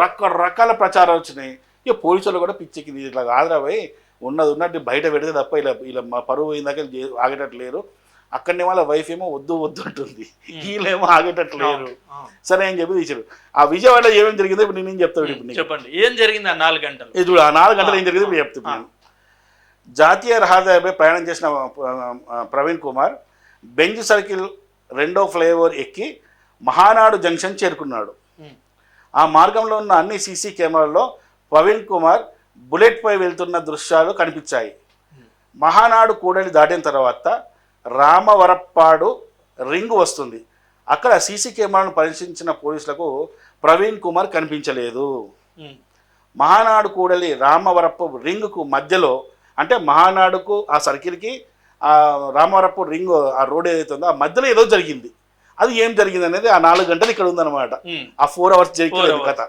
రకరకాల ప్రచారాలు వచ్చినాయి. ఇక పోలీసులు కూడా పిచ్చెక్కింది, ఇట్లా కాదురా పోయి ఉన్నది ఉన్నట్టు బయట పెడితే తప్ప ఇలా ఇలా మా పరువు పోయిందాక ఆగేటట్టు లేరు. అక్కడనే వాళ్ళ వైఫ్ ఏమో వద్దు వద్దు అంటుంది, వీళ్ళేమో ఆగేటట్టు లేరు. సరే అని చెప్పి తీసాడు. ఆ విజయవాడలో ఏమేమి జరిగిందో ఇప్పుడు నేను చెప్తాడు. ఇప్పుడు చెప్పండి ఏం జరిగింది ఆ 4 గంటలు. ఇప్పుడు ఆ 4 గంటలు ఏం జరిగింది ఇప్పుడు చెప్తున్నాను. జాతీయ రహదారిపై ప్రయాణం చేసిన ప్రవీణ్ కుమార్ బెంజ్ సర్కిల్ 2వ ఫ్లైఓవర్ ఎక్కి మహానాడు జంక్షన్ చేరుకున్నాడు. ఆ మార్గంలో ఉన్న అన్ని సీసీ కెమెరాల్లో ప్రవీణ్ కుమార్ బుల్లెట్పై వెళ్తున్న దృశ్యాలు కనిపించాయి. మహానాడు కూడలి దాటిన తర్వాత రామవరప్పాడు రింగ్ వస్తుంది. అక్కడ సీసీ కెమెరాను పరిశీలించిన పోలీసులకు ప్రవీణ్ కుమార్ కనిపించలేదు. మహానాడు కూడలి రామవరప్పు రింగ్కు మధ్యలో, అంటే మహానాడుకు ఆ సర్కిల్కి ఆ రామవరప్పు రింగ్ ఆ రోడ్ ఏదైతే ఉందో ఆ మధ్యలో ఏదో జరిగింది. అది ఏం జరిగింది అనేది ఆ 4 గంటలు ఇక్కడ ఉందన్నమాట. ఆ 4 అవర్స్ జరిగింది కథ.